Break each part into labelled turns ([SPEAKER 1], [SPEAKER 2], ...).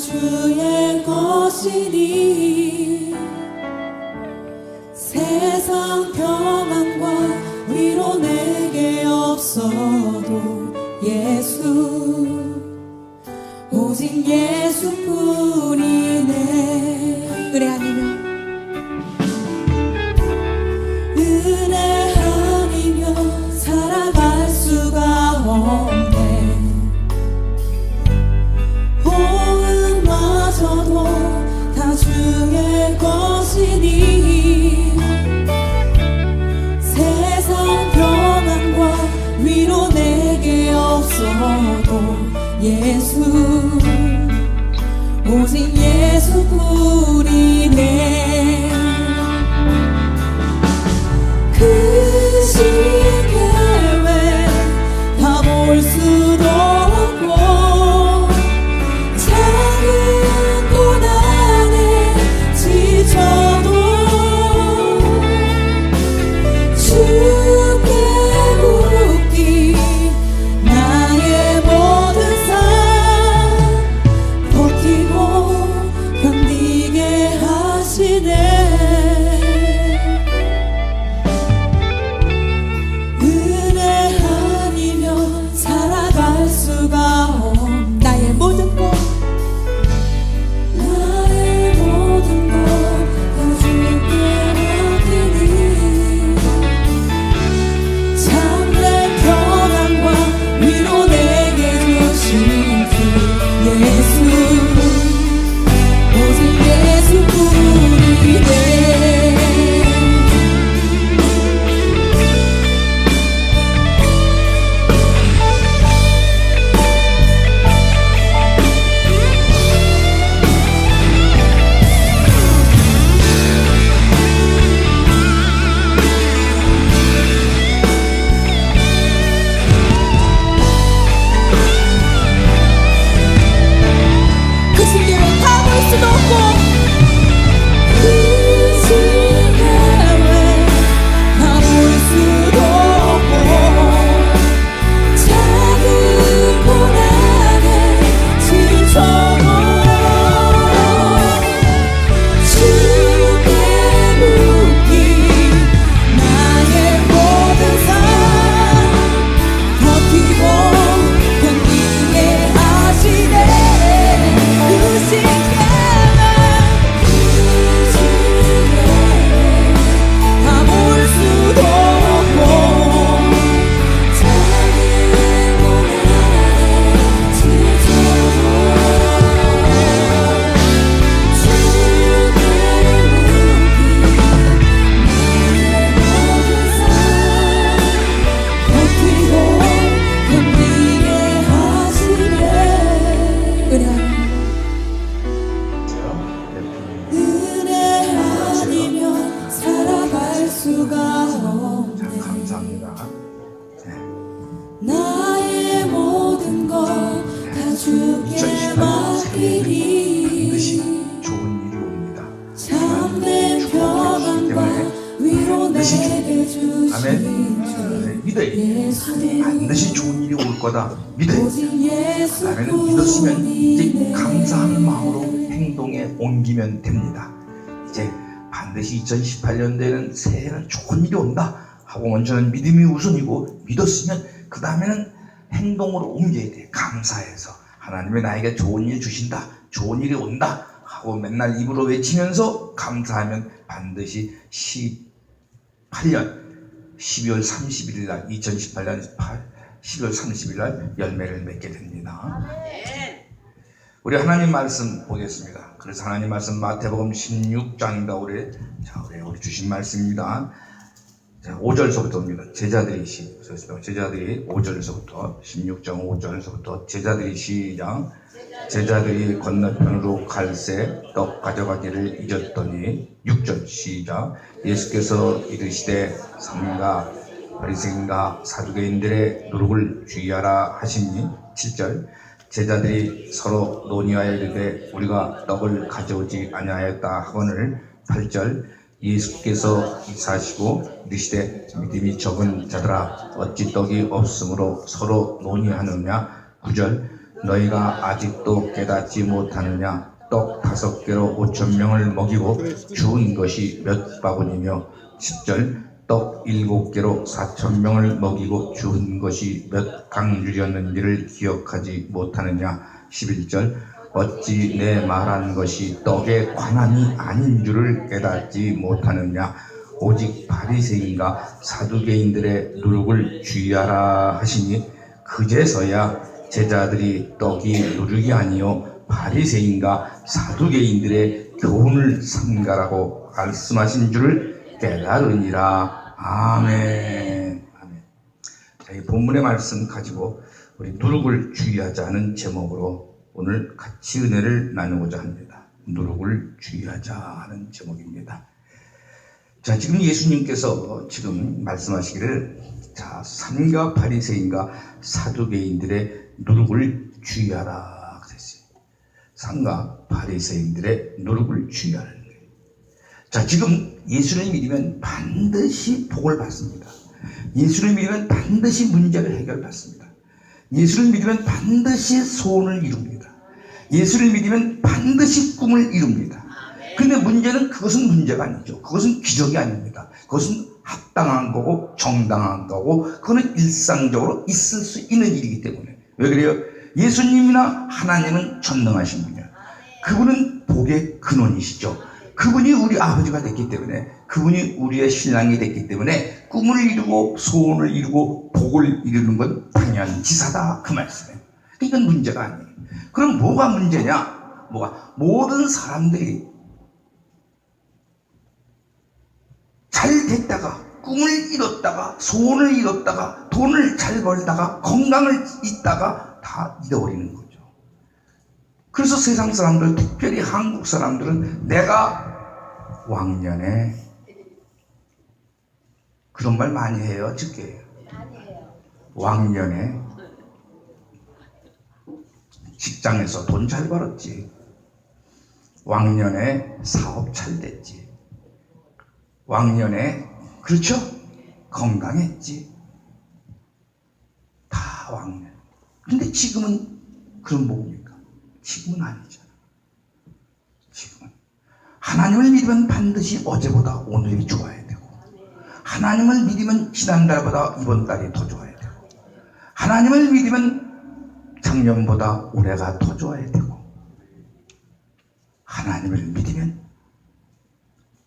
[SPEAKER 1] 주의 것이니 세상 평안과 위로 내게 없어도 예수 오직 예수뿐이네. 은혜 아니면 은혜 아니면 살아갈 수가 없네. 호흡마저도 다 주의 것이니 세상 평안과 위로 내게 없어도 예수 오직 예수뿐이네. 그 시계에 다 볼 수도 없고 작은 고난에 지쳐도 주께 묻기 나의 모든 삶 버티고 견디게 하시네. 나의 모든 것 다 주께 맡기니 참된 평안과 위로 내게 주신 주 예수 오직 예수뿐이네. 나의 모든 것 다 주께 맡기니
[SPEAKER 2] 반드시 좋은 일이 옵니다.
[SPEAKER 1] 참된 평안과 위로 내게 주신
[SPEAKER 2] 아멘. 믿어요. 반드시 좋은 일이 올 거다. 믿어요. 그다음에는 믿었으면 이제 감사하는 마음으로 행동에 옮기면 됩니다. 이제 반드시 2018년도에는 새해는 좋은 일이 온다 하고 먼저는 믿음이 우선이고 믿었으면 그 다음에는 행동으로 옮겨야 돼. 감사해서 하나님이 나에게 좋은 일 주신다, 좋은 일이 온다 하고 맨날 입으로 외치면서 감사하면 반드시 18년 12월 31일 날 2018년 12월 30일 날 열매를 맺게 됩니다. 우리 하나님 말씀 보겠습니다. 그래서 하나님 말씀 마태복음 16장입니다. 우리 주신 말씀입니다. 자, 5절서부터입니다. 제자들이 5절서부터 16장 5절서부터 제자들이 시작. 제자들이 건너편으로 갈새 떡 가져가기를 잊었더니 6절 시작. 예수께서 이르시되 삼가 바리새인과 사두개인들의 누룩을 주의하라 하시니 7절. 제자들이 서로 논의하여 이르되 우리가 떡을 가져오지 아니하였다 하거늘 8절. 예수께서 기사하시고 이르시되 믿음이 적은 자들아 어찌 떡이 없으므로 서로 논의하느냐. 9절. 너희가 아직도 깨닫지 못하느냐? 떡 5개로 5,000명을 먹이고 주운 것이 몇 바구니며 10절 떡 7개로 4,000명을 먹이고 주운 것이 몇 강줄이었는지를 기억하지 못하느냐? 11절 어찌 내 말한 것이 떡에 관함이 아닌 줄을 깨닫지 못하느냐? 오직 바리새인과 사두개인들의 누룩을 주의하라 하시니 그제서야 제자들이 떡이 누룩이 아니요 바리새인과 사두개인들의 교훈을 삼가라고 말씀하신 줄을 깨달으니라. 아멘. 아멘. 자, 이 본문의 말씀 가지고 우리 누룩을 주의하자는 제목으로 오늘 같이 은혜를 나누고자 합니다. 누룩을 주의하자 하는 제목입니다. 자, 지금 예수님께서 지금 말씀하시기를 자, 삼가 바리새인과 사두개인들의 누룩을 주의하라 그랬어요. 삼가 바리새인들의 누룩을 주의하라는 거예요. 자, 지금 예수를 믿으면 반드시 복을 받습니다. 예수를 믿으면 반드시 문제를 해결받습니다. 예수를 믿으면 반드시 소원을 이룹니다. 예수를 믿으면 반드시 꿈을 이룹니다. 근데 문제는 그것은 문제가 아니죠. 그것은 기적이 아닙니다. 그것은 합당한 거고 정당한 거고 그거는 일상적으로 있을 수 있는 일이기 때문에. 왜 그래요? 예수님이나 하나님은 전능하신 분이에요. 그분은 복의 근원이시죠. 그분이 우리 아버지가 됐기 때문에, 그분이 우리의 신랑이 됐기 때문에 꿈을 이루고 소원을 이루고 복을 이루는 건 당연지사다 그 말씀이에요. 그러니까 문제가 아니에요. 그럼 뭐가 문제냐? 모든 사람들이 잘 됐다가 꿈을 이뤘다가 소원을 이뤘다가 돈을 잘 벌다가 건강을 잃다가 다 잃어버리는 거죠. 그래서 세상 사람들, 특별히 한국 사람들은 내가 왕년에 그런 말 많이 해요. 즉게 왕년에 직장에서 돈 잘 벌었지, 왕년에 사업 잘 됐지, 왕년에 그렇죠? 건강했지. 다 왕년. 근데 지금은 그런 뭡니까? 지금은 아니잖아. 지금은 하나님을 믿으면 반드시 어제보다 오늘이 좋아야 되고, 하나님을 믿으면 지난달보다 이번 달이 더 좋아야 되고, 하나님을 믿으면 작년보다 올해가 더 좋아야 되고, 하나님을 믿으면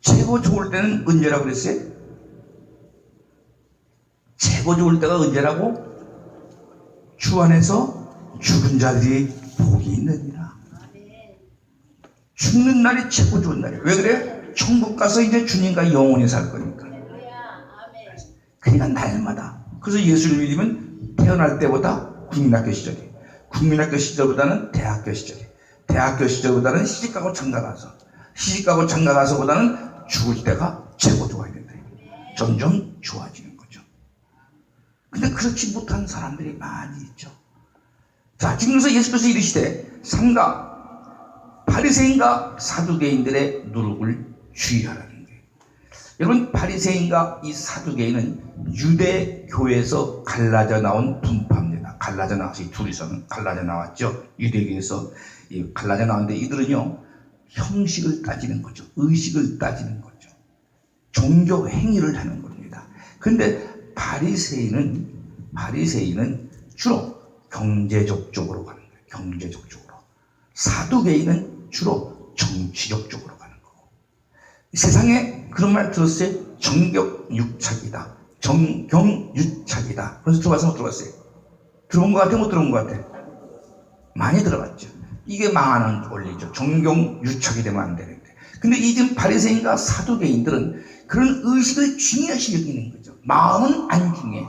[SPEAKER 2] 최고 좋을 때는 언제라고 그랬어요? 최고 좋을 때가 언제라고? 주 안에서 죽은 자들이 복이 있느니라. 죽는 날이 최고 좋은 날이에요. 왜 그래? 천국 가서 이제 주님과 영원히 살 거니까. 그러니까 날마다. 그래서 예수를 믿으면 태어날 때보다 국민학교 시절이, 국민학교 시절보다는 대학교 시절이, 대학교 시절보다는 시집가고 장가가서, 시집가고 장가가서보다는 죽을 때가 최고 좋아야 된다. 점점 좋아지는 거죠. 근데 그렇지 못한 사람들이 많이 있죠. 자, 지금서 예수께서 이르시되 삼가 바리새인과 사두개인들의 누룩을 주의하라는 거예요. 여러분, 바리새인과 이 사두개인은 유대 교회에서 갈라져 나온 분파입니다. 갈라져 나와서 이 둘이서는 갈라져 나왔죠. 유대교에서 갈라져 나왔는데 이들은요, 형식을 따지는 거죠. 의식을 따지는 거죠. 종교 행위를 하는 겁니다. 그런데 바리새인은 주로 경제적 쪽으로 가는 거예요. 경제적 쪽으로. 사두개인은 주로 정치적 쪽으로 가는 거고. 세상에 그런 말 들었어요? 정경유착이다. 정경유착이다. 그래서 들어봐서 못 들어봤어요? 들어본 것 같아요? 못 들어본 것 같아요? 많이 들어봤죠. 이게 망하는 원리죠. 정경유착이 되면 안 되는데. 근데 이 지금 바리새인과 사두개인들은 그런 의식을 중요시 여기는 거죠. 마음은 안 중요해.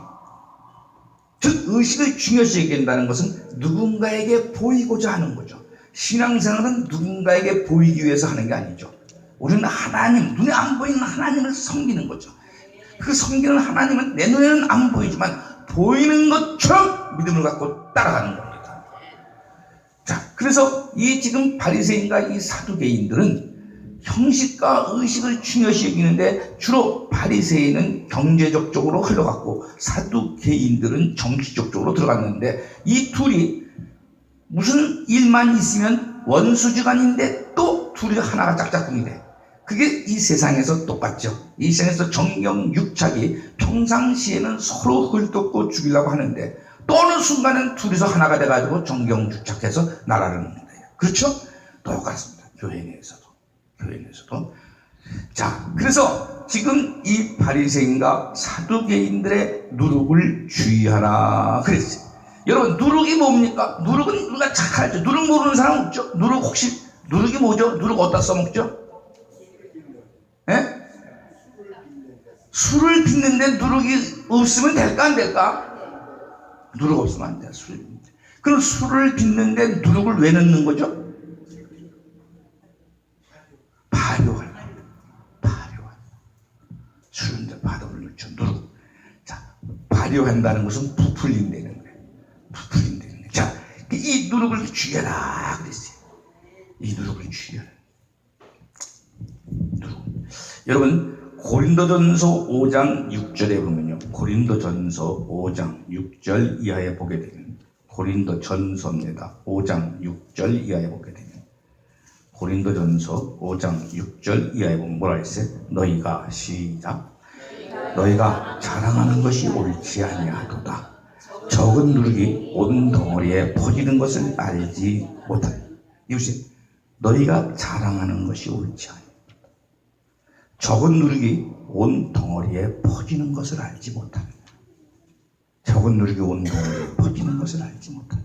[SPEAKER 2] 즉, 의식을 중요시 여긴다는 것은 누군가에게 보이고자 하는 거죠. 신앙생활은 누군가에게 보이기 위해서 하는 게 아니죠. 우리는 하나님, 눈에 안 보이는 하나님을 섬기는 거죠. 그 섬기는 하나님은 내 눈에는 안 보이지만 보이는 것처럼 믿음을 갖고 따라가는 겁니다. 자, 그래서 이 지금 바리새인과 이 사두개인들은 형식과 의식을 중요시 여기는데 주로 바리새인은 경제적 쪽으로 흘러갔고 사두개인들은 정치적 쪽으로 들어갔는데 이 둘이 무슨 일만 있으면 원수지간인데 또 둘이 하나가 짝짝꿍이 돼. 그게 이 세상에서 똑같죠. 이 세상에서 정경육착이 평상시에는 서로 헐뜯고 죽이려고 하는데 또 어느 순간은 둘이서 하나가 돼가지고 정경육착해서 나라를 먹는다. 그렇죠? 똑같습니다. 교회 내에서도. 자, 그래서 지금 이 바리새인과 사두개인들의 누룩을 주의하라 그랬어요. 여러분, 누룩이 뭡니까? 누룩은 우리가 잘 알죠. 누룩 모르는 사람 없죠? 누룩이 뭐죠? 누룩 어디다 써먹죠? 예? 술을 빚는데 누룩이 없으면 될까 안 될까? 누룩 없으면 안 돼. 술을 빚는데. 그럼 술을 빚는데 누룩을 왜 넣는 거죠? 발효할. 술인데 발효를 넣죠. 누룩. 자, 발효한다는 것은 부풀린다는 거예요. 자, 이 누룩을 주의하라 그랬어요. 이 누룩을 주의하라. 여러분, 고린도전서 5장 6절에 보면요. 고린도전서 5장 6절 이하에 보게 되면, 고린도전서입니다. 5장 6절 이하에 보게 되면, 고린도전서 5장 6절 이하에 보면 뭐라 했어요? 너희가 시작. 너희가 자랑하는 것이 옳지 아니하도다. 적은 누룩이 온 덩어리에 퍼지는 것을 알지 못하니. 이것이 너희가 자랑하는 것이 옳지 아니하도다. 적은 누룩이 온 덩어리에 퍼지는 것을 알지 못하니. 적은 누룩이 온 덩어리에 퍼지는 것을 알지 못하니.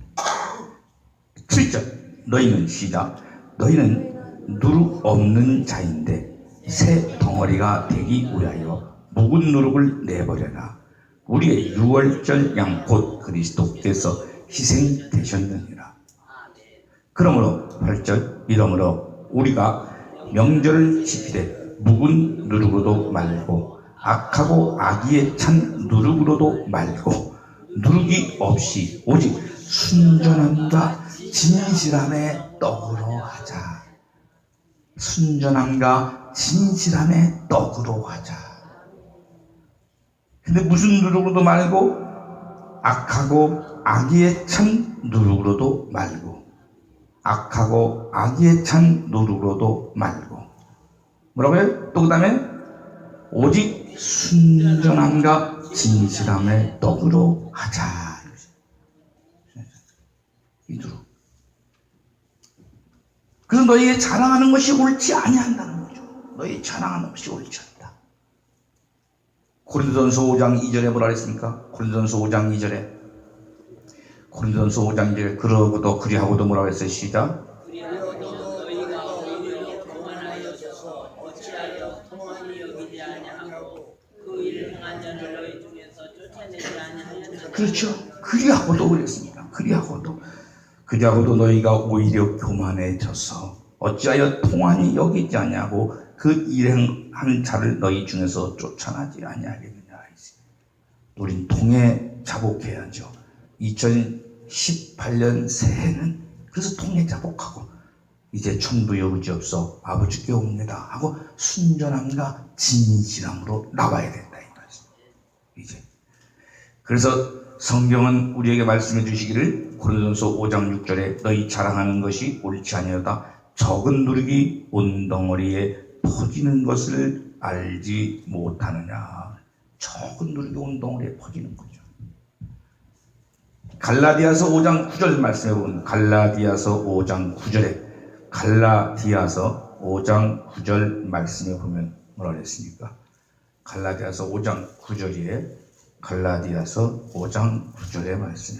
[SPEAKER 2] 7절. 너희는 시작. 너희는 누룩 없는 자인데 새 덩어리가 되기 위하여 묵은 누룩을 내버려라. 우리의 유월절 양 곧 그리스도께서 희생되셨느니라. 그러므로 8절. 이러므로 우리가 명절을 지키되 묵은 누룩으로도 말고 악하고 악의에 찬 누룩으로도 말고 누룩이 없이 오직 순전함과 진실함의 떡으로 하자. 순전함과 진실함의 떡으로 하자. 근데 무슨 누룩으로도 말고 악하고 악의에 찬 누룩으로도 말고 악하고 악의에 찬 누룩으로도 말고 뭐라고요? 또 그 다음에 오직 순전함과 진실함의 떡으로 하자. 이 누룩. 그래서 너희의 자랑하는 것이 옳지 아니한다는 거죠. 너희 자랑하는 것이 옳지 않다. 고린도전서 5장 2절에 뭐라 그랬습니까? 고린도전서 5장 2절에 그러고도 그리하고도 뭐라고 했어요? 시작. 그렇죠. 그리하고도 그랬습니다. 그리하고도 너희가 오히려 교만해져서 어찌하여 통한이 여기지 아니하고 그 일행한 자를 너희 중에서 쫓아나지 아니하겠느냐. 우린 통에 자복해야죠. 2018년 새해는 그래서 통에 자복하고 이제 천부의 의지 없어 아버지께 옵니다 하고 순전함과 진실함으로 나와야 된다 이 말씀. 이제 그래서 성경은 우리에게 말씀해 주시기를 고린도전서 5장 6절에 너희 자랑하는 것이 옳지 아니하다. 적은 누룩이 온 덩어리에 퍼지는 것을 알지 못하느냐. 적은 누룩이 온 덩어리에 퍼지는 거죠. 갈라디아서 5장 9절 말씀해 보면 갈라디아서 5장 9절 말씀해 보면 뭐라 그랬습니까? 갈라디아서 5장 9절에 갈라디아서 5장 9절의 말씀.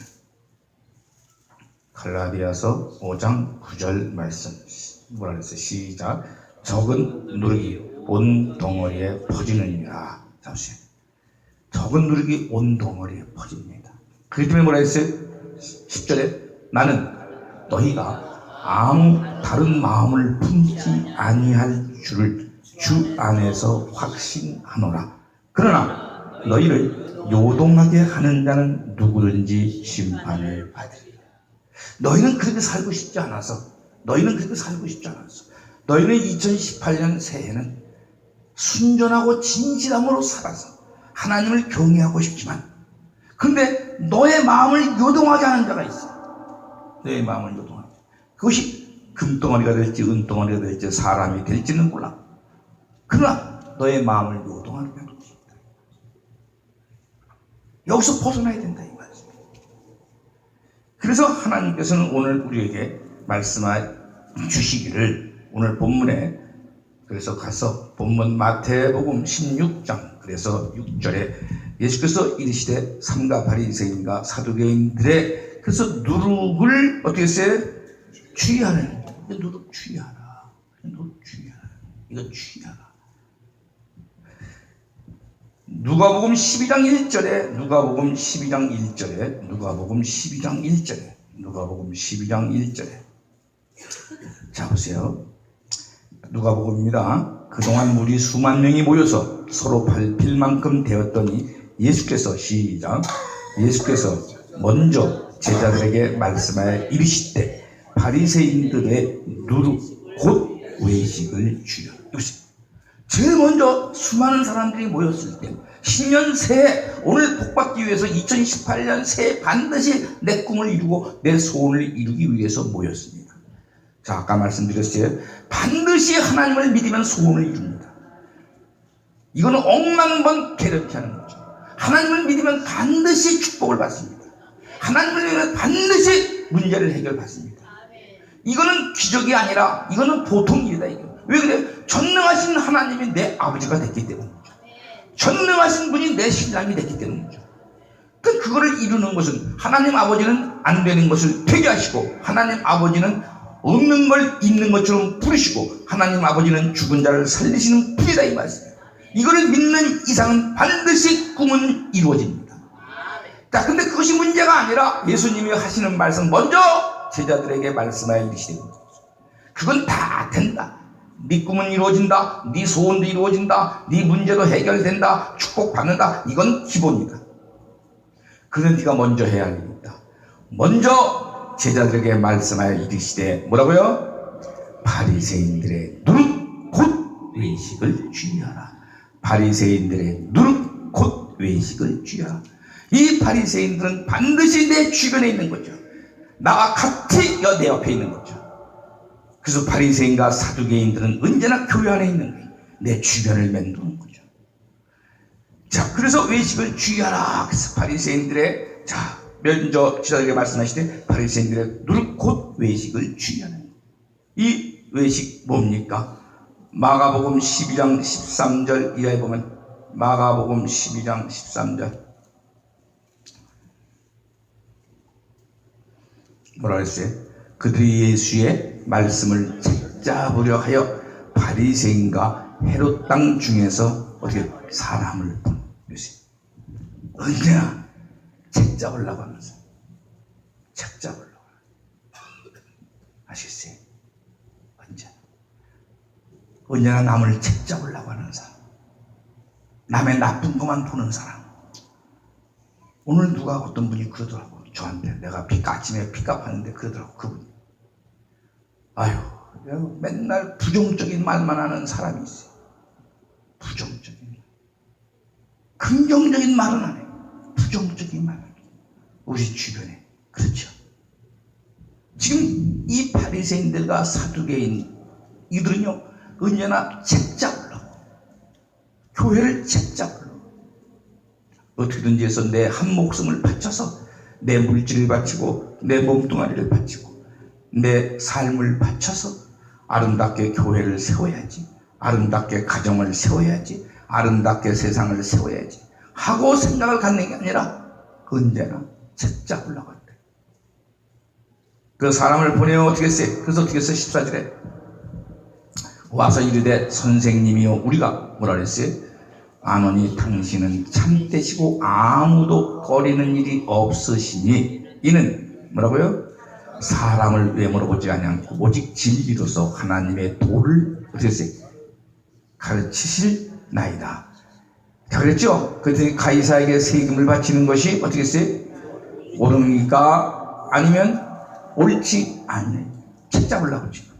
[SPEAKER 2] 갈라디아서 5장 9절 말씀. 뭐라 그랬어요? 시작. 적은 누룩이 온 덩어리에 퍼지느니라. 잠시. 적은 누룩이 온 덩어리에 퍼집니다. 그렇기 때문에 뭐라 했어요? 10절에 나는 너희가 아무 다른 마음을 품지 아니할 줄을 주 안에서 확신하노라. 그러나 너희를 요동하게 하는 자는 누구든지 심판을 받으리라. 너희는 그렇게 살고 싶지 않아서 너희는 2018년 새해는 순전하고 진실함으로 살아서 하나님을 경외하고 싶지만 근데 너의 마음을 요동하게 하는 자가 있어. 너의 마음을 요동하게. 그것이 금덩어리가 될지 은덩어리가 될지 사람이 될지는 몰라. 그러나 너의 마음을 요동하게 하는 것이다. 여기서 벗어나야 된다 이 말씀. 그래서 하나님께서는 오늘 우리에게 말씀해 주시기를 오늘 본문에 그래서 가서 본문 마태복음 16장 그래서 6절에 예수께서 이르시되 삼가 바리새인과 사두개인들의 그래서 누룩을 어떻게 했어요? 주의하는. 누룩 주의하라. 누룩 주의하라. 이거 주의하라. 누가복음 12장 1절에 누가복음 12장 1절에 누가복음 12장 1절에 누가복음 12장 1절에 자 보세요. 누가복음입니다. 그동안 무리 수만 명이 모여서 서로 밟힐 만큼 되었더니 예수께서 시작 예수께서 먼저 제자들에게 말씀하여 이르시되 바리새인들의 누룩 곧 외식을 주려. 제일 먼저 수많은 사람들이 모였을 때 신년 새해 오늘 복받기 위해서 2018년 새해 반드시 내 꿈을 이루고 내 소원을 이루기 위해서 모였습니다. 자, 아까 말씀드렸어요. 반드시 하나님을 믿으면 소원을 이룹니다. 이거는 억만번 개런티 하는 거죠. 하나님을 믿으면 반드시 축복을 받습니다. 하나님을 믿으면 반드시 문제를 해결받습니다. 이거는 기적이 아니라 이거는 보통 일이다. 이거. 왜 그래? 전능하신 하나님이 내 아버지가 됐기 때문이죠. 전능하신 분이 내 신랑이 됐기 때문이죠. 그거를 이루는 것은 하나님 아버지는 안 되는 것을 되게 하시고 하나님 아버지는 없는 걸 있는 것처럼 부르시고 하나님 아버지는 죽은 자를 살리시는 분이다 이 말씀이에요. 이거를 믿는 이상은 반드시 꿈은 이루어집니다. 자, 근데 그것이 문제가 아니라 예수님이 하시는 말씀 먼저 제자들에게 말씀하여 이르시되 그건 다 된다. 네 꿈은 이루어진다. 네 소원도 이루어진다. 네 문제도 해결된다. 축복받는다. 이건 기본이다. 그는 네가 먼저 해야 할 일이다. 먼저 제자들에게 말씀하여 이르시되 뭐라고요? 바리새인들의 누룩 곧 외식을 주의하라. 바리새인들의 누룩 곧 외식을 주의하라. 이 바리새인들은 반드시 내 주변에 있는 거죠. 나와 같이 내 옆에 있는 거죠. 그래서 바리새인과 사두개인들은 언제나 교회 안에 있는 거예요. 내 주변을 맴도는 거죠. 자, 그래서 외식을 주의하라. 그래서 바리새인들의 먼저 제자들에게 말씀하시되 바리새인들의 누룩 곧 외식을 주의하는 거예요. 이 외식 뭡니까? 마가복음 12장 13절 이하에 보면 마가복음 12장 13절 뭐라 그랬어요? 그들이 예수의 말씀을 책잡으려 하여 바리새인과 헤롯 땅 중에서 어떻게 사람을 보냈어요. 언제나 책잡으려고 하면서 책잡으려고 아시겠어요? 언제나 남을 책잡으려고 하는 사람, 남의 나쁜 것만 보는 사람. 오늘 누가 어떤 분이 그러더라고. 저한테 내가 아침에 빚값 하는데 그러더라고. 그분이 아유 맨날 부정적인 말만 하는 사람이 있어요. 부정적인 긍정적인 말은 안 해요. 부정적인 말은 우리 주변에 그렇죠. 지금 이 바리새인들과 사두개인 이들은요 언제나 책잡으려고 교회를 책잡으려고 어떻게든지 해서 내 한 목숨을 바쳐서 내 물질을 바치고 내 몸뚱아리를 바치고 내 삶을 바쳐서 아름답게 교회를 세워야지, 아름답게 가정을 세워야지, 아름답게 세상을 세워야지 하고 생각을 갖는 게 아니라 언제나 책잡으려고 한다. 그 사람을 보내어 어떻게 했어요? 그래서 어떻게 했어요? 14절에 와서 이르되 선생님이요 우리가 뭐라 그랬어요? 아노니 당신은 참되시고 아무도 꺼리는 일이 없으시니 이는 뭐라고요? 사람을 외모로 보지 아니하고 오직 진리로서 하나님의 도를 어떻게 했어요? 가르치실 나이다. 자, 그랬죠? 그랬더니 가이사에게 세금을 바치는 것이 어떻게 했어요? 옳으니까 아니면 옳지 않네. 책잡으려고 지금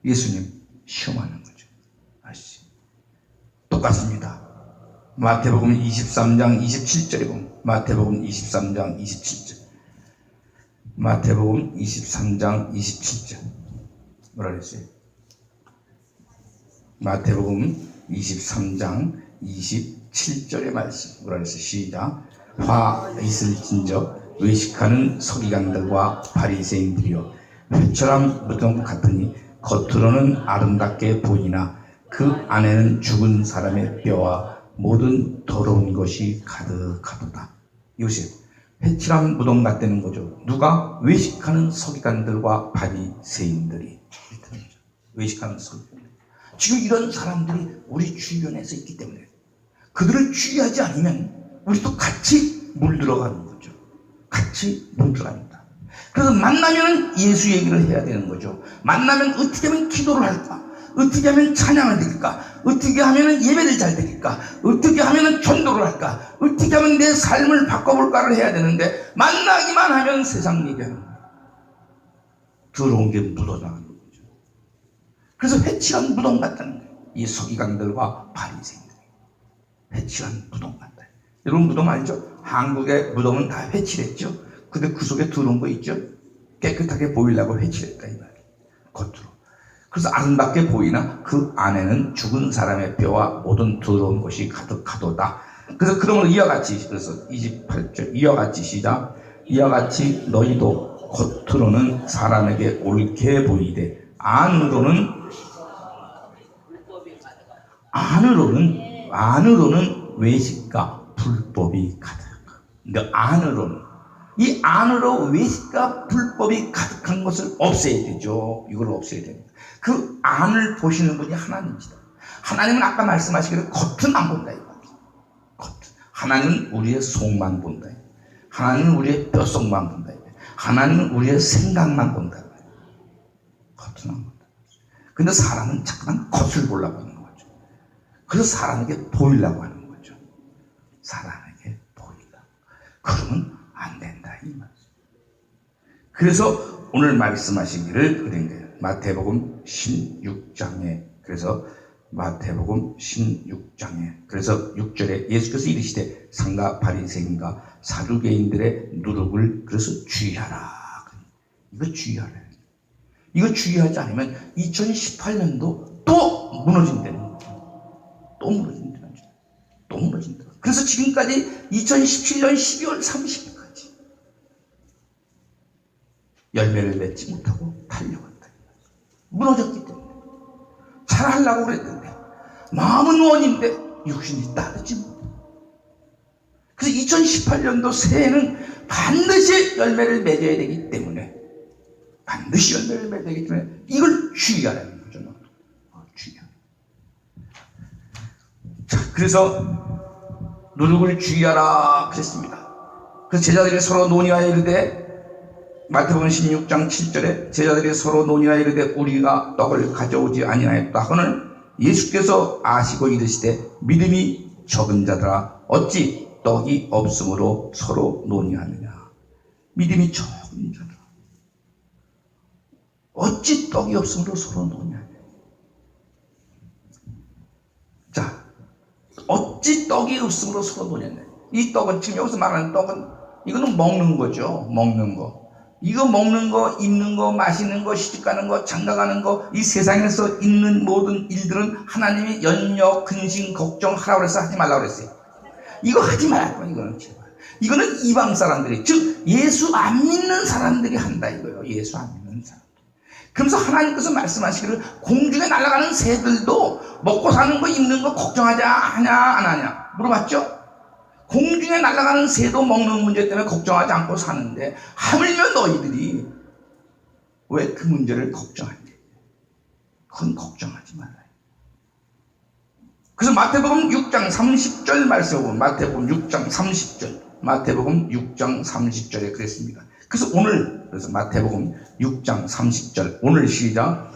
[SPEAKER 2] 예수님 시험하는 거죠. 아시죠? 똑같습니다. 마태복음 23장 27절에 보면 마태복음 23장 27절 마태복음 23장 27절 뭐라 그랬어요? 마태복음 23장 27절의 말씀 뭐라 그랬어요? 시작. 화 있을진저 외식하는 서기관들과 바리새인들이여 회초람 무덤 같으니 겉으로는 아름답게 보이나 그 안에는 죽은 사람의 뼈와 모든 더러운 것이 가득하도다. 이것이 회칠한 무덤 같다는 거죠. 누가? 외식하는 서기관들과 바리새인들이. 외식하는 서기관들. 지금 이런 사람들이 우리 주변에서 있기 때문에 그들을 주의하지 않으면 우리도 같이 물들어가는 거죠. 같이 물들어갑니다. 그래서 만나면 예수 얘기를 해야 되는 거죠. 만나면 어떻게 하면 기도를 할까? 어떻게 하면 찬양을 드릴까? 어떻게 하면 예배를 잘 드릴까? 어떻게 하면 전도를 할까? 어떻게 하면 내 삶을 바꿔볼까를 해야 되는데 만나기만 하면 세상 얘기하는 거예요. 더러운 게 묻어나가는 거죠. 그래서 회칠한 무덤 같다는 거예요. 이 서기관들과 바리새인들이 회칠한 무덤 같다. 여러분 무덤 알죠? 한국의 무덤은 다 회칠했죠. 근데 그 속에 더러운 거 있죠? 깨끗하게 보이려고 회칠했다 이 말이에요. 겉으로. 그래서 아름답게 보이나 그 안에는 죽은 사람의 뼈와 모든 더러운 것이 가득하도다. 그래서 그러므로 이와 같이 그래서 28절 이와 같이 시작. 이와 같이 너희도 겉으로는 사람에게 옳게 보이되 안으로는 외식과 불법이 가득. 근데 이 안으로 외식과 불법이 가득한 것을 없애야 되죠. 이걸 없애야 됩니다. 그 안을 보시는 분이 하나님이시다. 하나님은 아까 말씀하시기를 겉은 안 본다 이거예요. 겉. 하나님은 우리의 속만 본다. 하나님은 우리의 뼛속만 본다. 하나님은 우리의 생각만 본다. 겉은 안 본다. 근데 사람은 자꾸만 겉을 보려고 하는 거죠. 그래서 사람에게 보이려고 하는 거죠. 사람에게 보이려고. 그러면 안 된다 이 말씀. 그래서 오늘 말씀하시기를 그런 거예요. 마태복음 16장에 그래서 마태복음 16장에 그래서 6절에 예수께서 이르시되 상가 바리새인과 사두개인들의 누룩을 그래서 주의하라. 이거 주의하라. 이거 주의하지 않으면 2018년도 또 무너진다는 거예요. 또 무너진다는 거죠. 또 무너진다. 그래서 지금까지 2017년 12월 30일까지 열매를 맺지 못하고 달려간다. 무너졌기 때문에 잘하려고 그랬는데 마음은 원인데 육신이 따르지 못해. 그래서 2018년도 새해는 반드시 열매를 맺어야 되기 때문에 반드시 열매를 맺어야 되기 때문에 이걸 주의하라는 거죠. 주의하라. 자, 그래서 누룩을 주의하라 그랬습니다. 그래서 제자들이 서로 논의하여 이르되 마태복음 16장 7절에 제자들이 서로 논의하여 이르되 우리가 떡을 가져오지 아니하였다 하거늘 예수께서 아시고 이르시되 믿음이 적은 자들아 어찌 떡이 없으므로 서로 논의하느냐. 믿음이 적은 자들아 어찌 떡이 없으므로 서로 논의하느냐. 자, 어찌 떡이 없으므로 서로 논의하느냐. 이 떡은 지금 여기서 말하는 떡은 이거는 먹는 거죠. 먹는 거. 이거 먹는 거, 입는 거, 마시는 거, 시집가는 거, 장가가는 거, 이 세상에서 있는 모든 일들은 하나님이 연력, 근심, 걱정하라고 해서 하지 말라고 그랬어요. 이거 하지 말라고. 이거는 제발. 이거는 이방 사람들이, 즉 예수 안 믿는 사람들이 한다 이거예요. 예수 안 믿는 사람들. 그러면서 하나님께서 말씀하시기를 공중에 날아가는 새들도 먹고 사는 거, 입는 거 걱정하지 하냐 안 하냐 물어봤죠? 공중에 날아가는 새도 먹는 문제 때문에 걱정하지 않고 사는데 하물며 너희들이 왜 그 문제를 걱정하냐. 그건 걱정하지 말아요. 그래서 마태복음 6장 30절 말씀 보면 마태복음 6장 30절 마태복음 6장 30절에 그랬습니다. 그래서 오늘 그래서 마태복음 6장 30절 오늘 시작.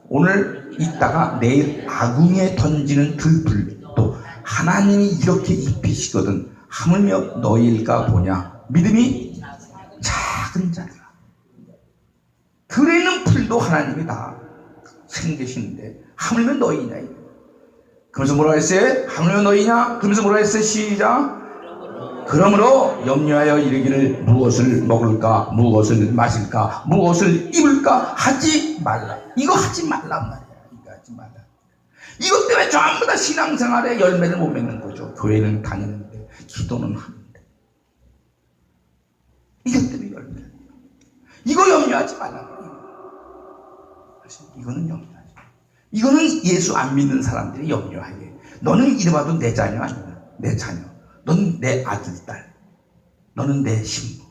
[SPEAKER 2] 오늘 있다가 내일 아궁이에 던지는 들불도 하나님이 이렇게 입히시거든 하물며 너희일까 보냐. 믿음이 작은 자들아. 들에 있는 풀도 하나님이 다 생기시는데 하물며 너희냐. 그러면서 뭐라 했어요? 하물며 너희냐? 그러면서 뭐라 했어요? 시작. 그러므로 염려하여 이르기를 무엇을 먹을까, 무엇을 마실까, 무엇을 입을까 하지 말라. 이거 하지 말란 말이야. 이거 하지 말라. 이것 때문에 전부 다 신앙생활에 열매를 못 맺는 거죠. 교회는 다니는데 기도는 하는데 이것 때문에 열매. 이거 염려하지 말라. 이거는 염려하지. 이거는 예수 안 믿는 사람들이 염려하게. 너는 이래봐도 내 자녀 아니야. 내 자녀. 너는 내 아들, 딸. 너는 내 신부.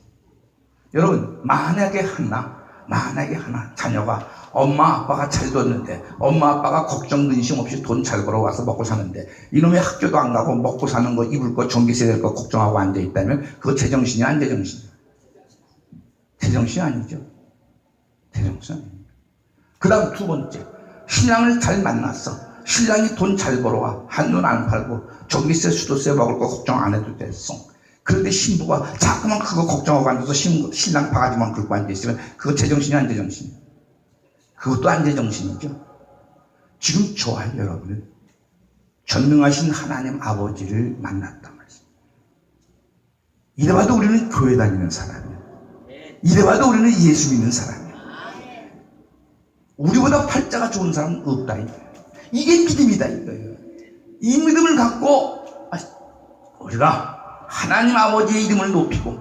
[SPEAKER 2] 여러분, 만약에 하나 자녀가 엄마 아빠가 잘 뒀는데, 엄마 아빠가 걱정 근심 없이 돈 잘 벌어와서 먹고 사는데, 이놈의 학교도 안 가고 먹고 사는 거, 입을 거, 전기세 될 거 걱정하고 앉아있다면 그거 제정신이야, 안 제정신이야? 제정신 아니죠. 제정신 아닙니다. 그 다음 두 번째, 신랑을 잘 만났어. 신랑이 돈 잘 벌어와. 한눈 안 팔고 전기세 수도세 먹을 거 걱정 안 해도 됐어. 그런데 신부가 자꾸만 그거 걱정하고 앉아서 신랑 바가지만 긁고 앉아있으면 그거 제정신이 안 제정신이야? 그것도 안 제정신이죠. 지금 저와 여러분은 전능하신 하나님 아버지를 만났단 말이죠. 이래봐도 우리는 교회 다니는 사람이야. 이래봐도 우리는 예수 믿는 사람이야. 우리보다 팔자가 좋은 사람은 없다. 이게 믿음이다 이거예요. 이 믿음을 갖고 우리가 하나님 아버지의 이름을 높이고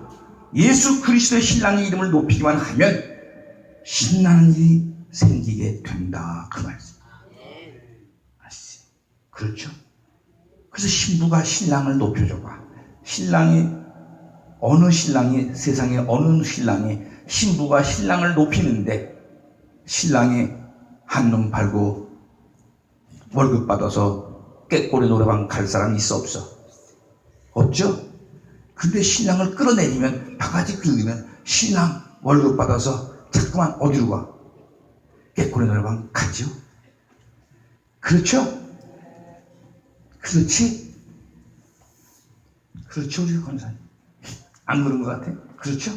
[SPEAKER 2] 예수 그리스도의 신랑의 이름을 높이기만 하면 신나는 일이 생기게 된다 그 말씀. 아시죠? 그렇죠? 그래서 신부가 신랑을 높여줘봐. 어느 신랑이 세상에 어느 신랑이 신부가 신랑을 높이는데 신랑이 한눈 팔고 월급 받아서 깨꼬리 노래방 갈 사람이 있어 없어? 없죠? 근데 신랑을 끌어내리면 바가지 긁으면 신랑 월급 받아서 자꾸만 어디로 가? 깨꼬리 노래방 가죠? 그렇죠? 그렇지? 그렇죠 우리 권사님? 안 그런 것 같아? 그렇죠?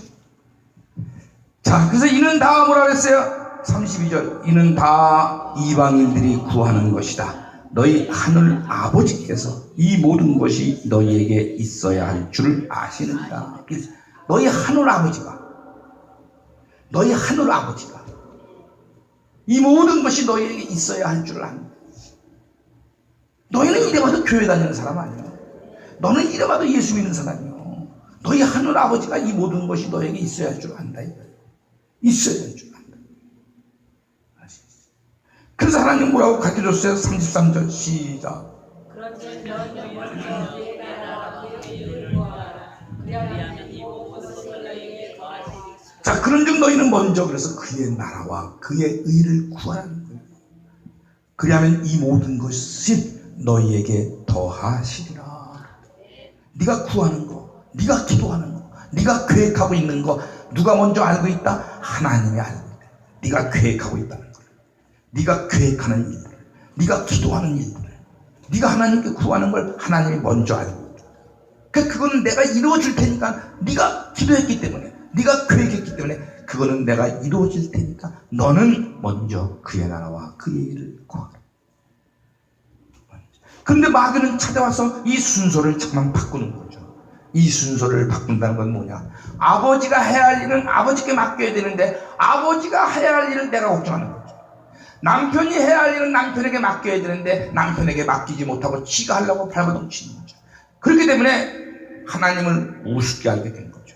[SPEAKER 2] 자, 그래서 이는 다 뭐라 그랬어요? 32절, 이는 다 이방인들이 구하는 것이다. 너희 하늘 아버지께서 이 모든 것이 너희에게 있어야 할 줄 아시는가. 너희 하늘 아버지가 이 모든 것이 너희에게 있어야 할 줄 압니다. 너희는 이래봐도 교회 다니는 사람 아니야. 너는 이래봐도 예수 믿는 사람이야. 너희 하늘 아버지가 이 모든 것이 너에게 있어야 할 줄 안다. 있어야 할 줄 안다. 그래서 하나님 뭐라고 가르쳐줬어요? 33절 시작. 자, 그런즉 너희는 먼저 그래서 그의 나라와 그의 의를 구하라는 거예요. 그리하면 이 모든 것이 너희에게 더하시리라. 네가 구하는 거, 네가 기도하는 거, 네가 계획하고 있는 거 누가 먼저 알고 있다? 하나님이 알고 있다. 네가 계획하고 있다는 거, 네가 계획하는 일들, 네가 기도하는 일들, 네가 하나님께 구하는 걸 하나님이 먼저 알고 있다. 그거는 내가 이루어질 테니까, 네가 기도했기 때문에, 네가 계획했기 때문에 그거는 내가 이루어질 테니까 너는 먼저 그의 나라와 그의 일을 구하라. 근데 마귀는 찾아와서 이 순서를 잠깐 바꾸는 거죠. 이 순서를 바꾼다는 건 뭐냐? 아버지가 해야 할 일은 아버지께 맡겨야 되는데 아버지가 해야 할 일은 내가 걱정하는 거죠. 남편이 해야 할 일은 남편에게 맡겨야 되는데 남편에게 맡기지 못하고 지가 하려고 발버둥치는 거죠. 그렇기 때문에 하나님을 우습게 알게 된 거죠.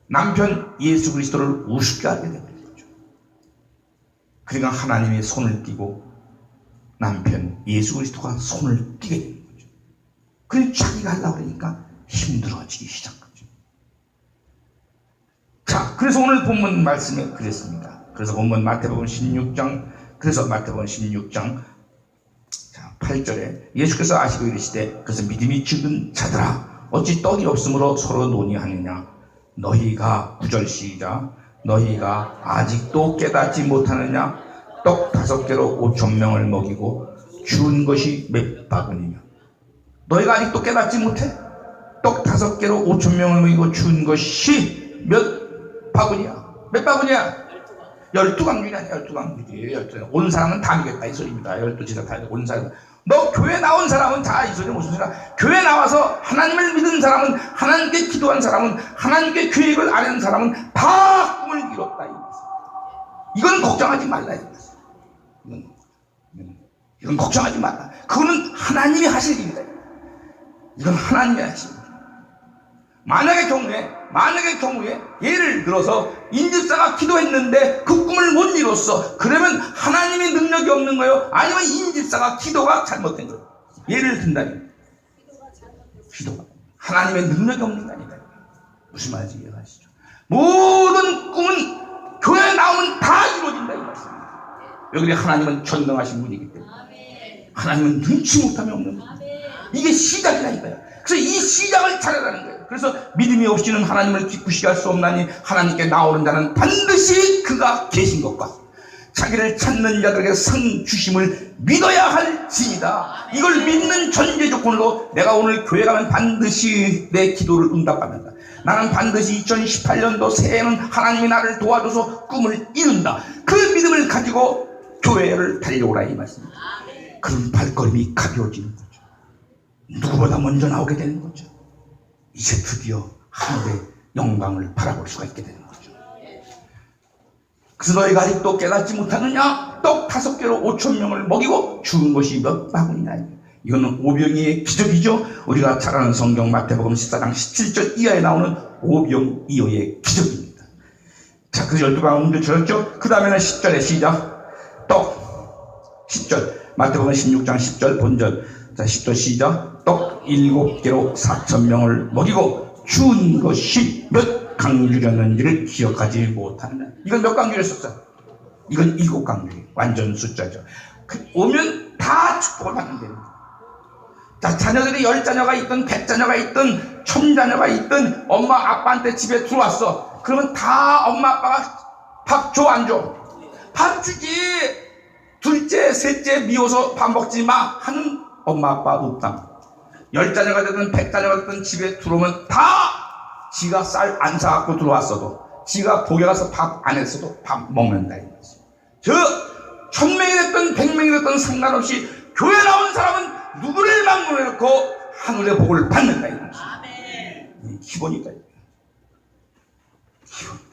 [SPEAKER 2] 남편 예수 그리스도를 우습게 알게 된 거죠. 그러니까 하나님이 손을 띄고 남편 예수 그리스도가 손을 띄게 되는 거죠. 그래서 자기가 하려고 그러니까 힘들어지기 시작하죠. 자, 그래서 오늘 본문 말씀에 그랬습니다. 그래서 본문 마태복음 16장, 그래서 마태복음 16장 8절에 예수께서 아시고 이르시되 그래서 믿음이 적은 자들아 어찌 떡이 없으므로 서로 논의하느냐. 너희가 9절 시작. 너희가 아직도 깨닫지 못하느냐. 떡 5개로 5,000명을 먹이고 주운 것이 몇 바구니냐. 너희가 아직도 깨닫지 못해? 떡 5개로 5,000명을 먹이고 주운 것이 몇 바구니야? 몇 바구니야? 12강준이 아니야. 12강준이. 온 사람은 다 먹였다 이 소리입니다. 12제자 다 온 사람. 너 교회 나온 사람은 다 이 소리 무슨 소리야? 교회 나와서 하나님을 믿은 사람은, 하나님께 기도한 사람은, 하나님께 계획을 아는 사람은 다 꿈을 이뤘다. 이건 걱정하지 말라. 이건 걱정하지 말라. 그거는 하나님이 하실 일이다. 이건 하나님이 하실 일이다. 만약의 경우에 예를 들어서 인집사가 기도했는데 그 꿈을 못 이뤘어. 그러면 하나님의 능력이 없는 거예요? 아니면 인집사가 기도가 잘못된 거예요? 예를 든다면 기도가 하나님의 능력이 없는 거 아니다. 무슨 말인지 이해하시죠? 모든 꿈은 교회에 나오면 다 이루어진다 이 말씀입니다. 여기 하나님은 전능하신 분이기 때문에 하나님은 눈치 못함이 없는 분. 이게 시작이라니까요. 그래서 이 시작을 잘하라는 거예요. 그래서 믿음이 없이는 하나님을 기쁘시게 할 수 없나니 하나님께 나오는 자는 반드시 그가 계신 것과 자기를 찾는 자들에게 상 주심을 믿어야 할지니라. 이걸 믿는 전제 조건으로 내가 오늘 교회 가면 반드시 내 기도를 응답받는다. 나는 반드시 2018년도 새해에는 하나님이 나를 도와줘서 꿈을 이룬다. 그 믿음을 가지고 교회를 달려오라 이 말씀입니다. 그런 발걸음이 가벼워지는 거죠. 누구보다 먼저 나오게 되는 거죠. 이제 드디어 하늘의 영광을 바라볼 수가 있게 되는 거죠. 그래서 너희가 아직도 깨닫지 못하느냐? 떡 5개로 5,000명을 먹이고 죽은 것이 몇 바구니나. 이거는 오병이의 기적이죠. 우리가 잘 아는 성경 마태복음 14장 17절 이하에 나오는 오병이어의 기적입니다. 자, 그래서 12방울도 들었죠. 그 다음에는 10절에 시작. 떡 10절 마태복음 16장 10절 본절. 자, 10절 시작. 떡 7개로 4,000명을 먹이고 죽은 것이 몇 강주였는지를 기억하지 못하는. 이건 몇 강주였었어? 이건 7강주. 완전 숫자죠. 오면 다 축복을 받는 겁니다. 자, 자녀들이 10자녀가 있든 100자녀가 있든 1000자녀가 있든 엄마 아빠한테 집에 들어왔어. 그러면 다 엄마 아빠가 밥 줘 안 줘? 밥 주지. 둘째 셋째 미워서 밥 먹지 마 하는 엄마 아빠 없다. 10자녀가 되든 100자녀가 되든 집에 들어오면 다 지가 쌀 안 사갖고 들어왔어도, 지가 복에 가서 밥 안 했어도 밥 먹는다. 저 1000명이 됐든 100명이 됐든 상관없이 교회 나온 사람은 누구를 막론해놓고 하늘의 복을 받는다. 이 기본이다. 기본이다.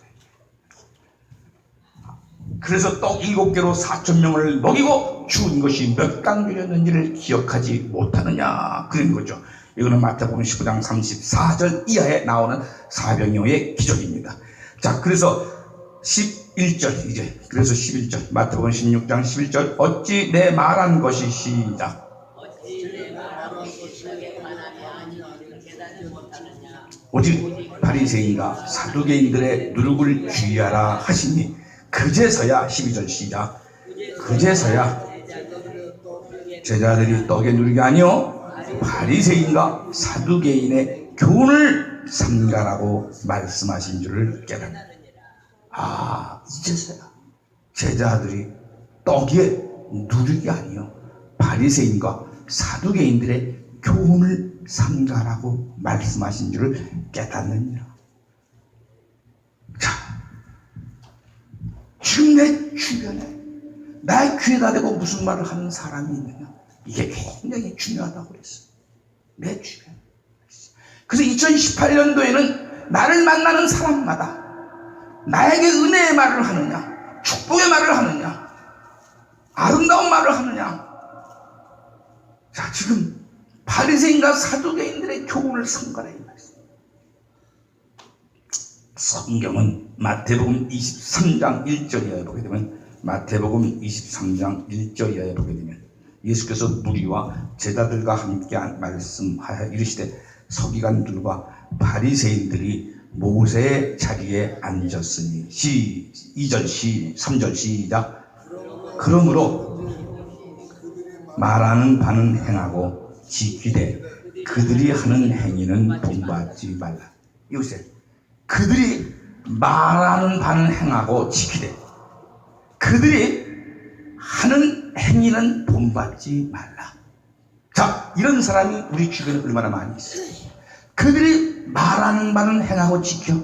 [SPEAKER 2] 그래서 떡 7개로 4,000명을 먹이고 죽은 것이 몇 강주였는지를 기억하지 못하느냐 그런 거죠. 이거는 마태복음 15장 34절 이하에 나오는 사병여의 기적입니다. 자, 그래서 11절 이제 그래서 11절 마태복음 16장 11절 어찌 내 말한 것이 시작. 오직 바리새인과 사두개인들의 누룩을 주의하라 하시니 그제서야 12절 시작. 그제서야 제자들이 떡의 누룩이 아니요 바리새인과 사두개인의 교훈을 삼가라고 말씀하신 줄을 깨닫는. 이제서야 제자들이 떡의 누룩이 아니요 바리새인과 사두개인들의 교훈을 삼가라고 말씀하신 줄을 깨닫느니라. 자, 지금 내 주변에 나의 귀에다 대고 무슨 말을 하는 사람이 있느냐? 이게 굉장히 중요하다고 그랬어. 내 주변. 그래서 2018년도에는 나를 만나는 사람마다 나에게 은혜의 말을 하느냐, 축복의 말을 하느냐, 아름다운 말을 하느냐. 자, 지금 바리새인과 사두개인들의 교훈을 삼가라 이 말씀. 성경은 마태복음 23장 1절이하에 보게 되면 마태복음 23장 1절이하에 보게 되면 예수께서 무리와 제자들과 함께 말씀하여 이르시되 서기관들과 바리새인들이 모세의 자리에 앉았으니 2절 3절 시작. 그러므로 말하는 바는 행하고 지키되 그들이 하는 행위는 본받지 말라. 이것에 그들이 말하는 바는 행하고 지키되 그들이 하는 행위는 본받지 말라. 자, 이런 사람이 우리 주변에 얼마나 많이 있어요. 그들이 말하는 바는 행하고 지켜.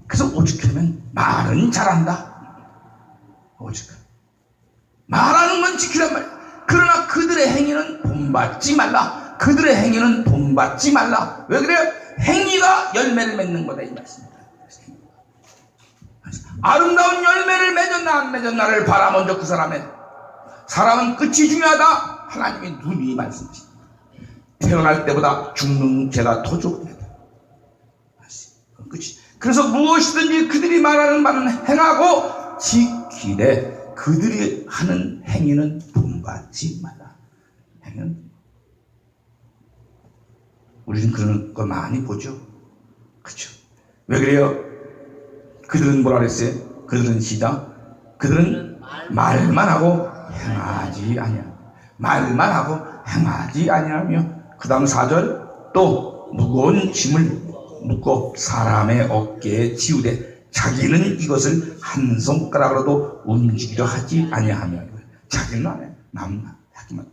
[SPEAKER 2] 그래서 오죽하면 말은 잘한다. 오죽 말하는 건 지키란 말이야. 그러나 그들의 그들의 행위는 본받지 말라. 그들의 행위는 본받지 말라. 왜 그래요? 행위가 열매를 맺는 거다 이 말씀입니다. 아름다운 열매를 맺었나 안 맺었나를 바라 먼저 그 사람은 끝이 중요하다. 하나님의 눈이 말씀하십니다. 태어날 때보다 죽는 죄가 더 좋다. 끝이. 그래서 무엇이든지 그들이 말하는 바는 행하고 지키되 그들이 하는 행위는 본받지 말라. 행위는 우리는 그런 거 많이 보죠. 그렇죠? 왜 그래요? 그들은 뭐라 그랬어요? 그들은 시작. 그들은 말만 하고 행하지 아니야. 말만 하고 행하지 아니하며 그 다음 4절 또 무거운 짐을 묶어 사람의 어깨에 지우되 자기는 이것을 한 손가락으로도 움직이려 하지 아니하며 자기는 안 해. 남만 하기만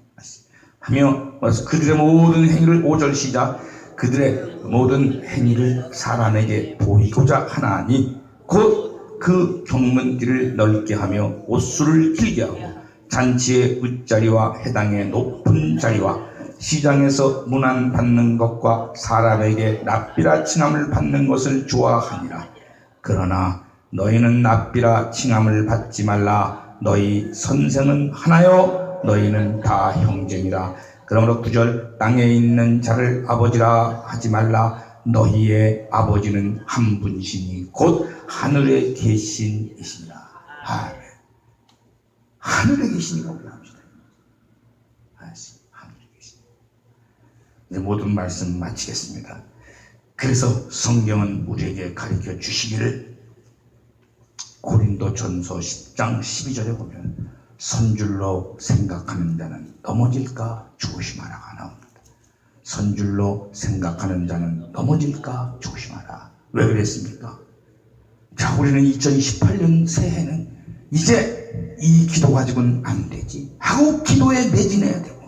[SPEAKER 2] 하며 그들의 모든 행위를 5절 시작. 그들의 모든 행위를 사람에게 보이고자 하나니 곧 그 경문길을 넓게 하며 옷수를 길게 하고 잔치의 윗자리와 해당의 높은 자리와 시장에서 문안 받는 것과 사람에게 납비라 칭함을 받는 것을 좋아하니라. 그러나 너희는 납비라 칭함을 받지 말라. 너희 선생은 하나요 너희는 다 형제니라. 그러므로 9절 땅에 있는 자를 아버지라 하지 말라. 너희의 아버지는 한 분이시니 곧 하늘에 계신 이시니라. 하늘에 계시니까 우리가 합시다. 하늘에 계시니까. 이제 모든 말씀 마치겠습니다. 그래서 성경은 우리에게 가르쳐 주시기를 고린도전서 10장 12절에 보면 선줄로 생각하는 자는 넘어질까 조심하라가 나옵니다. 선줄로 생각하는 자는 넘어질까 조심하라. 왜 그랬습니까? 자, 우리는 2018년 새해는 이제 이 기도 가지고는 안 되지 하고 기도에 매진해야 되고,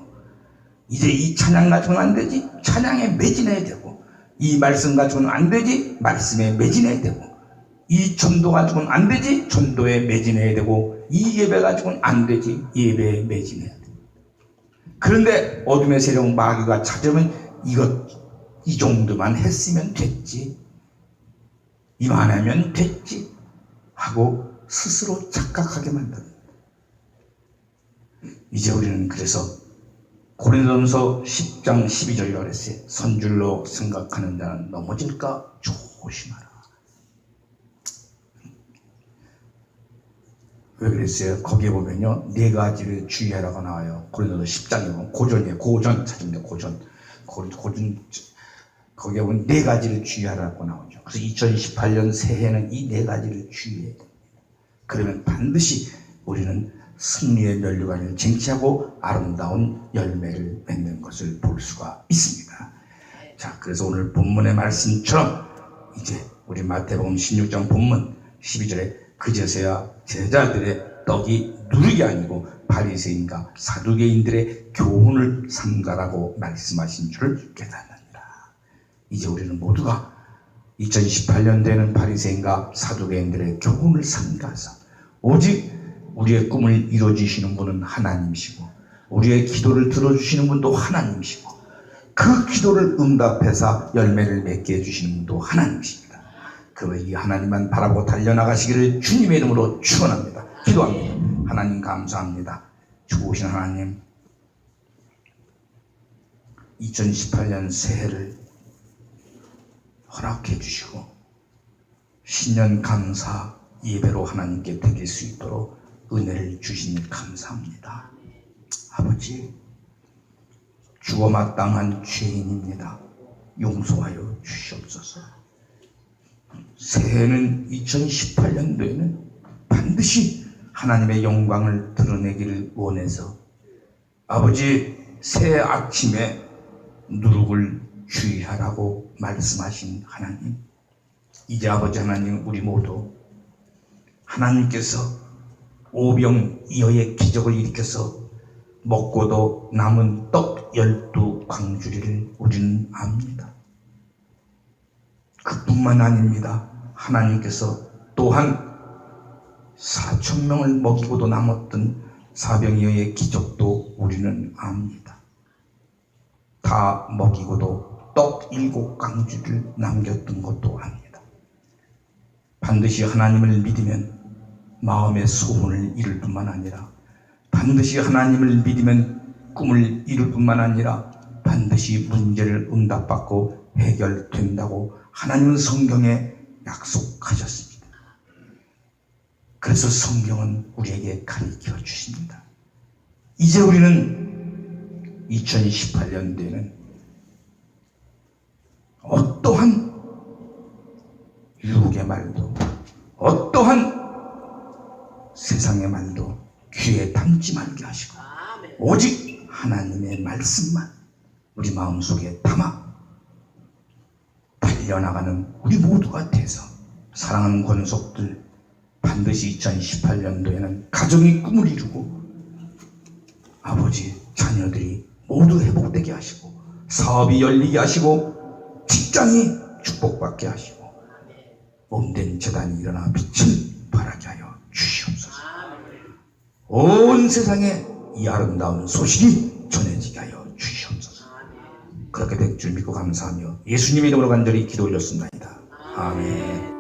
[SPEAKER 2] 이제 이 찬양 가지고는 안 되지 찬양에 매진해야 되고, 이 말씀 가지고는 안 되지 말씀에 매진해야 되고, 이 전도 가지고는 안 되지 전도에 매진해야 되고, 이 예배 가지고는 안 되지 예배에 매진해야 돼. 그런데 어둠의 세력 마귀가 찾아오면 이 정도만 했으면 됐지, 이만하면 됐지 하고 스스로 착각하게 만듭니다. 이제 우리는 그래서 고린도전서 10장 12절이라고 그랬어요. 선줄로 생각하는 자는 넘어질까 조심하라. 왜 그랬어요? 거기에 보면요 4가지를 주의하라고 나와요. 고린도서 10장에 보면 고전이에요. 고전 찾으면 고전 거기에 보면 4가지를 주의하라고 나오죠. 그래서 2018년 새해는 이 4가지를 주의해야 됩니다. 그러면 반드시 우리는 승리의 면류관을 쟁취하고 아름다운 열매를 맺는 것을 볼 수가 있습니다. 자, 그래서 오늘 본문의 말씀처럼 이제 우리 마태복음 16장 본문 12절에 그제서야 제자들의 떡이 누룩이 아니고 바리새인과 사두개인들의 교훈을 삼가라고 말씀하신 줄을 깨닫는다. 이제 우리는 모두가 2018년도에는 바리새인과 사두개인들의 교훈을 삼가서 오직 우리의 꿈을 이루어주시는 분은 하나님이시고 우리의 기도를 들어주시는 분도 하나님이시고 그 기도를 응답해서 열매를 맺게 해주시는 분도 하나님이십니다. 그 이 하나님만 바라보고 달려나가시기를 주님의 이름으로 축원합니다. 기도합니다. 하나님 감사합니다. 좋으신 하나님, 2018년 새해를 허락해 주시고 신년 감사 예배로 하나님께 드릴 수 있도록 은혜를 주시니 감사합니다. 아버지, 죽어마땅한 죄인입니다. 용서하여 주시옵소서. 새해는 2018년도에는 반드시 하나님의 영광을 드러내기를 원해서 아버지 새해 아침에 누룩을 주의하라고 말씀하신 하나님, 이제 아버지 하나님 우리 모두 하나님께서 오병이어의 기적을 일으켜서 먹고도 남은 떡 12광주리를 우리는 압니다. 그뿐만 아닙니다. 하나님께서 또한 4,000명을 먹이고도 남았던 사병이어의 기적도 우리는 압니다. 다 먹이고도 떡 7강주를 남겼던 것도 압니다. 반드시 하나님을 믿으면 마음의 소원을 이룰 뿐만 아니라, 반드시 하나님을 믿으면 꿈을 이룰 뿐만 아니라 반드시 문제를 응답받고 해결된다고 하나님은 성경에 약속하셨습니다. 그래서 성경은 우리에게 가르쳐 주십니다. 이제 우리는 2018년도에는 어떠한 유혹의 말도, 어떠한 세상의 말도 귀에 담지 말게 하시고 오직 하나님의 말씀만 우리 마음속에 담아 달려나가는 우리 모두가 돼서, 사랑하는 권속들, 반드시 2018년도에는 가정이 꿈을 이루고 아버지, 자녀들이 모두 회복되게 하시고, 사업이 열리게 하시고, 직장이 축복받게 하시고, 몸된 재단이 일어나 빛을 발하게 하여 주시옵소서. 온 세상에 이 아름다운 소식이 전해지게 하여 주시옵소서. 그렇게 될 줄 믿고 감사하며 예수님의 이름으로 간절히 기도 올렸습니다. 아멘.